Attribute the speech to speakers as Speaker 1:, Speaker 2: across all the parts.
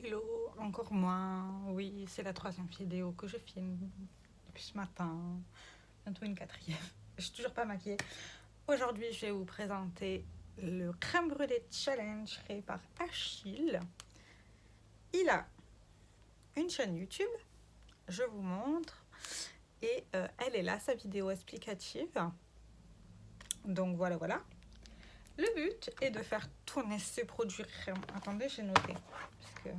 Speaker 1: Hello, encore moins. Oui, c'est la troisième vidéo que je filme depuis ce matin. Bientôt une quatrième. Je suis toujours pas maquillée. Aujourd'hui, je vais vous présenter le crème brûlée challenge créé par Achille. Il a une chaîne YouTube. Je vous montre. Et elle est là, sa vidéo explicative. Donc voilà, voilà. Le but est de faire tourner ce produit crème. Attendez, j'ai noté. Parce que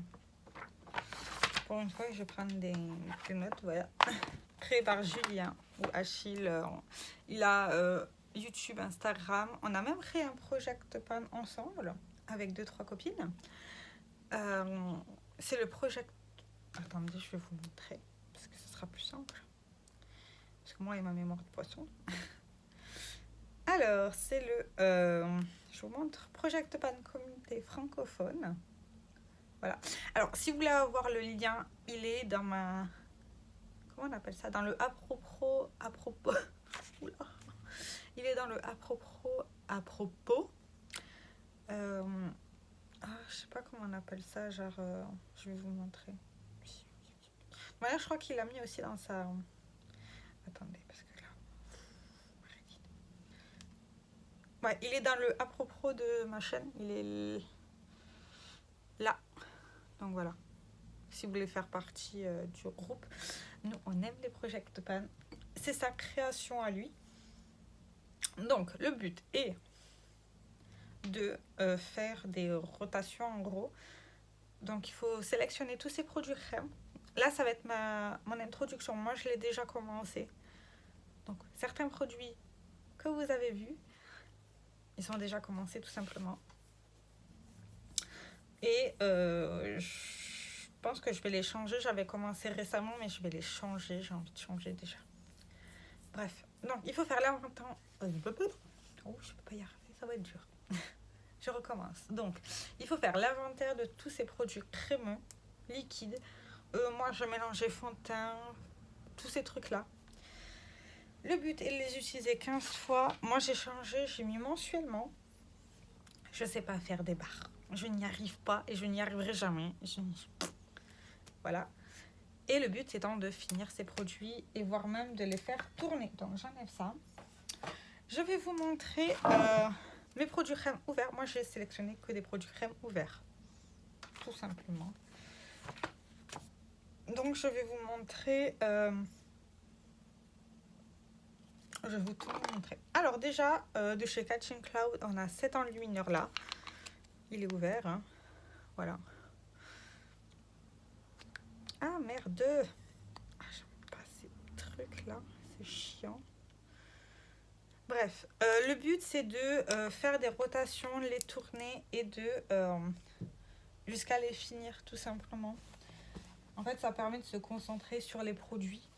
Speaker 1: pour une fois, je vais prendre des notes. Voilà. Créé par Julien ou Achille. Il a YouTube, Instagram. On a même créé un Project Pan ensemble avec 2-3 copines. C'est le Project... Attendez, je vais vous montrer parce que ce sera plus simple. Parce que moi, il y a ma mémoire de poisson. Alors, c'est le... je vous montre Project Pan Communauté francophone. Voilà. Alors, si vous voulez avoir le lien, il est dans ma... Comment on appelle ça? Dans le à propos... Oula. Il est dans le à propos. Je sais pas comment on appelle ça. Genre, je vais vous montrer. Voilà, je crois qu'il l'a mis aussi dans sa... Attendez, parce que là... Ouais, il est dans le à propos de ma chaîne. Il est là. Donc voilà. Si vous voulez faire partie du groupe. Nous, on aime les Project Pan. C'est sa création à lui. Donc, le but est de faire des rotations en gros. Donc, il faut sélectionner tous ces produits crème. Là, ça va être mon introduction. Moi, je l'ai déjà commencé. Donc, certains produits que vous avez vus, ils sont déjà commencés tout simplement. Et je pense que je vais les changer. J'avais commencé récemment, mais je vais les changer. J'ai envie de changer déjà. Bref, donc il faut faire l'inventaire. Oh, je peux pas y arriver, ça va être dur. Je recommence. Donc, il faut faire l'inventaire de tous ces produits crémeux, liquides. Moi, je mélangeais fond de teint, tous ces trucs-là. Le but est de les utiliser 15 fois. Moi, j'ai changé, j'ai mis mensuellement. Je ne sais pas faire des barres. Je n'y arrive pas et je n'y arriverai jamais. Voilà. Et le but étant de finir ces produits et voire même de les faire tourner. Donc, j'enlève ça. Je vais vous montrer mes produits crème ouverts. Moi, j'ai sélectionné que des produits crème ouverts. Tout simplement. Donc, je vais vous montrer... je vais vous tout montrer. Alors, déjà, de chez Catching Cloud, on a cet enlumineur là. Il est ouvert. Hein. Voilà. Ah, merde. J'aime pas ces trucs là. C'est chiant. Bref, le but c'est de faire des rotations, les tourner et de jusqu'à les finir tout simplement. En fait, ça permet de se concentrer sur les produits.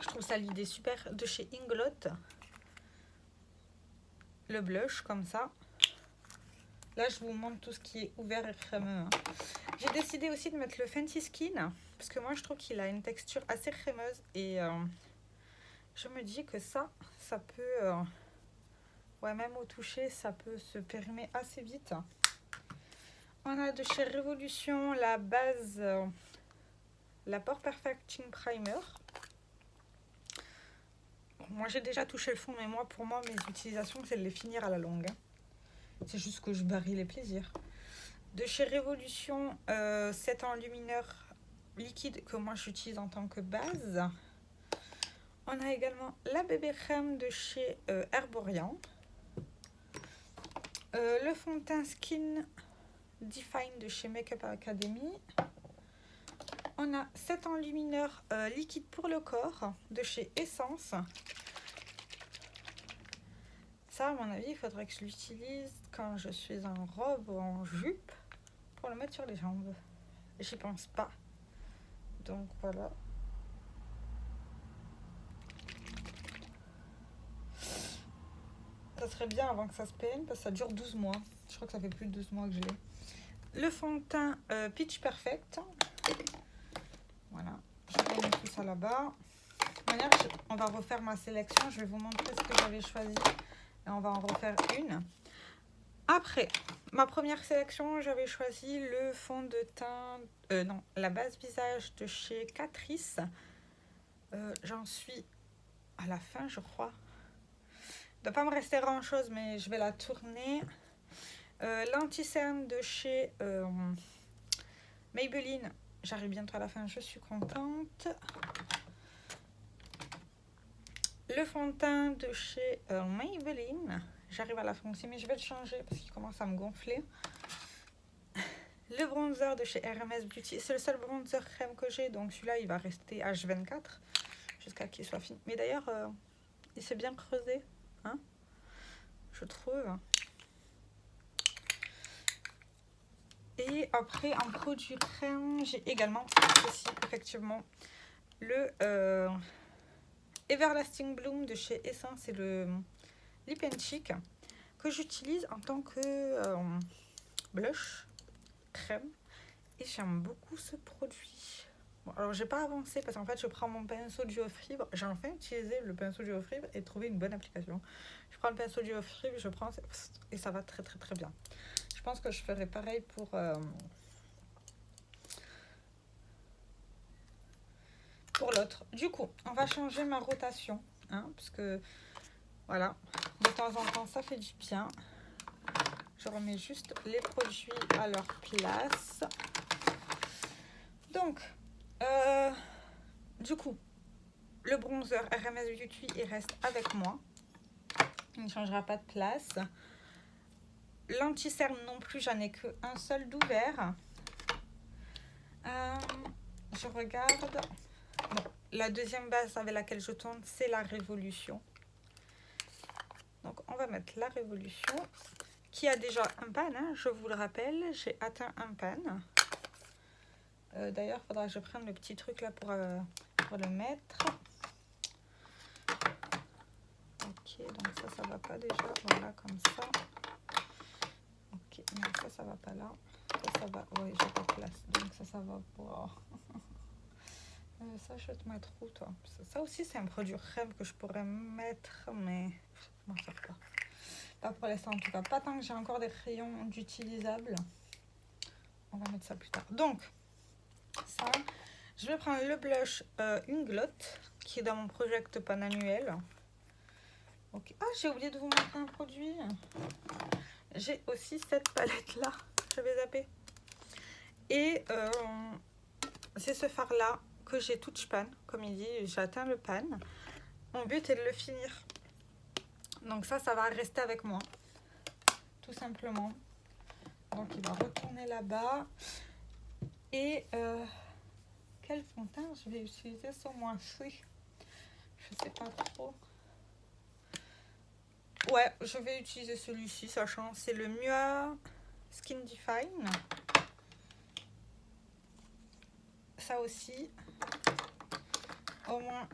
Speaker 1: Je trouve ça l'idée super de chez Inglot. Le blush comme ça. Là, je vous montre tout ce qui est ouvert et crémeux. Hein. J'ai décidé aussi de mettre le Fenty Skin parce que moi, je trouve qu'il a une texture assez crémeuse et je me dis que ça peut... ouais, même au toucher, ça peut se périmer assez vite. On a de chez Révolution la base, la Pore Perfecting Primer. Bon, moi, j'ai déjà touché le fond, mais pour moi, mes utilisations, c'est de les finir à la longue. Hein. C'est juste que je varie les plaisirs. De chez Révolution, cet enlumineur liquide que moi, j'utilise en tant que base. On a également la bébé crème de chez Herborian. Le fond de teint Skin Define de chez Makeup Academy. On a cet enlumineur liquide pour le corps de chez Essence. Ça, à mon avis, il faudrait que je l'utilise quand je suis en robe ou en jupe pour le mettre sur les jambes. J'y pense pas. Donc voilà. Ça serait bien avant que ça se peigne parce que ça dure 12 mois. Je crois que ça fait plus de 12 mois que je l'ai. Le fond de teint Pitch Perfect. Voilà. Je vais mettre tout ça là-bas. De toute manière, on va refaire ma sélection. Je vais vous montrer ce que j'avais choisi. Et on va en refaire une. Après, ma première sélection, j'avais choisi le fond de teint, non, la base visage de chez Catrice. J'en suis à la fin, je crois. Il ne doit pas me rester grand chose, mais je vais la tourner. L'anti-cerne de chez Maybelline, j'arrive bientôt à la fin, je suis contente. Le fond de teint de chez Maybelline, j'arrive à la fin aussi, mais je vais le changer parce qu'il commence à me gonfler. Le bronzer de chez RMS Beauty, c'est le seul bronzer crème que j'ai, donc celui-là il va rester H24 jusqu'à qu'il soit fini. Mais d'ailleurs, il s'est bien creusé, hein, je trouve. Et après, en produit crème, j'ai également aussi effectivement le Everlasting Bloom de chez Essence et le Lip and Cheek que j'utilise en tant que blush crème et j'aime beaucoup ce produit. Bon, alors j'ai pas avancé parce qu'en fait je prends mon pinceau duo fibre, j'ai enfin utilisé le pinceau duo fibre et trouvé une bonne application. Je prends le pinceau duo fibre, je prends et ça va très très très bien. Je pense que je ferai pareil pour l'autre. Du coup, on va changer ma rotation, hein, parce que voilà, de temps en temps, ça fait du bien. Je remets juste les produits à leur place. Donc, du coup, le bronzer RMS Beauty, il reste avec moi. Il ne changera pas de place. L'anti-cerne non plus, j'en ai qu'un seul d'ouvert. Je regarde. Non, la deuxième base avec laquelle je tourne, c'est la Révolution. Donc, on va mettre la Révolution, qui a déjà un pan, hein, je vous le rappelle. J'ai atteint un pan. D'ailleurs, il faudra que je prenne le petit truc là pour le mettre. Ok, donc ça va pas déjà. Voilà, comme ça. Ok, mais ça va pas là. Ça va. Oui, j'ai pas de place. Donc ça va pas. Ça, je vais te mettre où, toi? Ça aussi, c'est un produit crème que je pourrais mettre, mais je m'en sers pas. Pas pour l'instant, en tout cas. Pas tant que j'ai encore des crayons d'utilisables. On va mettre ça plus tard. Donc, ça, je vais prendre le blush Inglot, qui est dans mon Project Pan annuel. Okay. Ah, j'ai oublié de vous montrer un produit. J'ai aussi cette palette-là. J'avais zappé. Et c'est ce fard-là que j'ai touch pan, comme il dit, j'ai atteint le pan. Mon but est de le finir. Donc ça va rester avec moi, tout simplement. Donc il va retourner là-bas. Et quel fond de teint je vais utiliser sur moi? Je sais pas trop. Ouais, je vais utiliser celui-ci, sachant c'est le Mua Skin Define. Ça aussi. Au moins,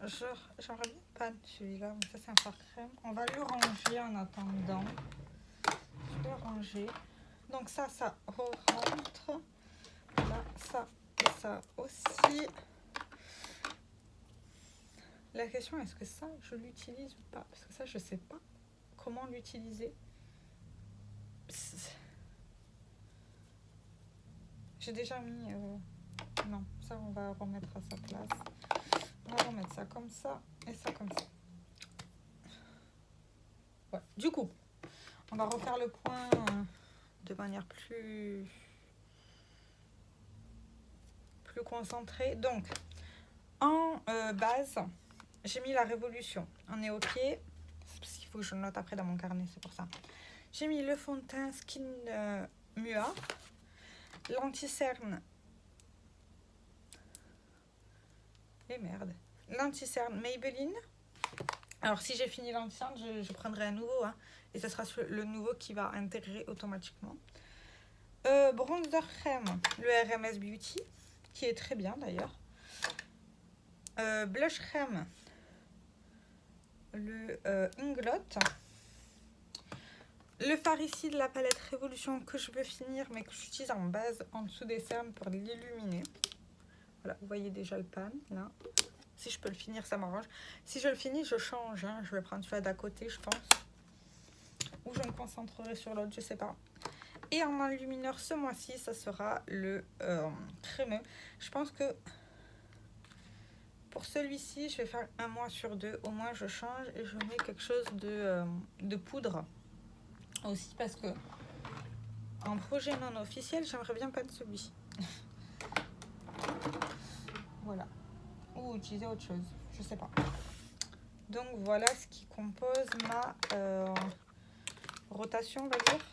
Speaker 1: j'aurais bien pas celui-là, mais ça c'est un fard crème. On va le ranger en attendant. Je vais le ranger. Donc ça rentre. Là, ça et ça aussi. La question, est-ce que ça, je l'utilise ou pas? Parce que ça, je sais pas comment l'utiliser. J'ai déjà mis... Non, ça, on va remettre à sa place. On va remettre ça comme ça et ça comme ça. Ouais. Du coup, on va refaire le point de manière plus concentrée. Donc, en base, j'ai mis la Révolution. On est OK. Parce qu'il faut que je le note après dans mon carnet, c'est pour ça. J'ai mis le fond de teint Skin Mua. L'anti-cerne. Et merde. L'anti-cerne Maybelline. Alors, si j'ai fini l'anti-cerne, je prendrai un nouveau. Hein, et ce sera le nouveau qui va intégrer automatiquement. Bronzer crème, le RMS Beauty, qui est très bien d'ailleurs. Blush crème, le Inglot. Le fard ici de la palette Révolution que je veux finir, mais que j'utilise en base en dessous des cernes pour l'illuminer. Voilà, vous voyez déjà le pan là. Si je peux le finir, ça m'arrange. Si je le finis, je change. Hein. Je vais prendre celui-là d'à côté, je pense. ou je me concentrerai sur l'autre, je sais pas. Et en enlumineur ce mois-ci, ça sera le crémeux. Je pense que pour celui-ci, je vais faire un mois sur deux. Au moins, je change et je mets quelque chose de poudre aussi parce que en projet non officiel, j'aimerais bien peindre celui-ci. Voilà. Ou utiliser autre chose, je sais pas. Donc voilà ce qui compose ma rotation, on va dire.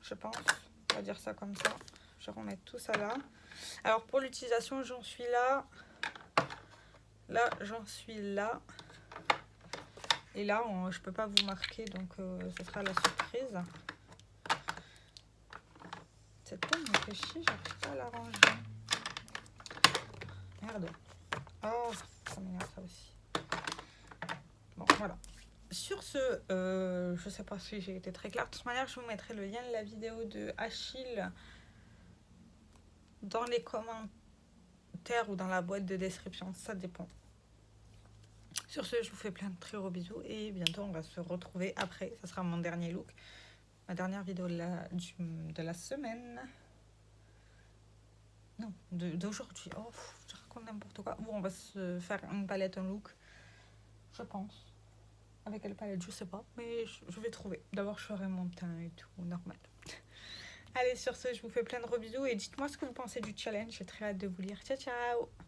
Speaker 1: Je pense, on va dire ça comme ça. Je vais remettre tout ça là. Alors pour l'utilisation, j'en suis là. Là, j'en suis là. Et là, je peux pas vous marquer, donc ce sera la surprise. Cette pomme me fait chier, j'arrive pas à la ranger. Merde. Oh, ça m'énerve ça aussi. Bon, voilà. Sur ce, je sais pas si j'ai été très claire. De toute manière, je vous mettrai le lien de la vidéo de Achille dans les commentaires ou dans la boîte de description. Ça dépend. Sur ce, je vous fais plein de très gros bisous. Et bientôt, on va se retrouver après. Ça sera mon dernier look. Ma dernière vidéo de la semaine. Non, d'aujourd'hui. Oh, je raconte n'importe quoi. Bon, on va se faire une palette, un look. Je pense. Avec quelle palette, je sais pas. Mais je vais trouver. D'abord, je ferai mon teint et tout, normal. Allez, sur ce, je vous fais plein de gros bisous. Et dites-moi ce que vous pensez du challenge. J'ai très hâte de vous lire. Ciao, ciao!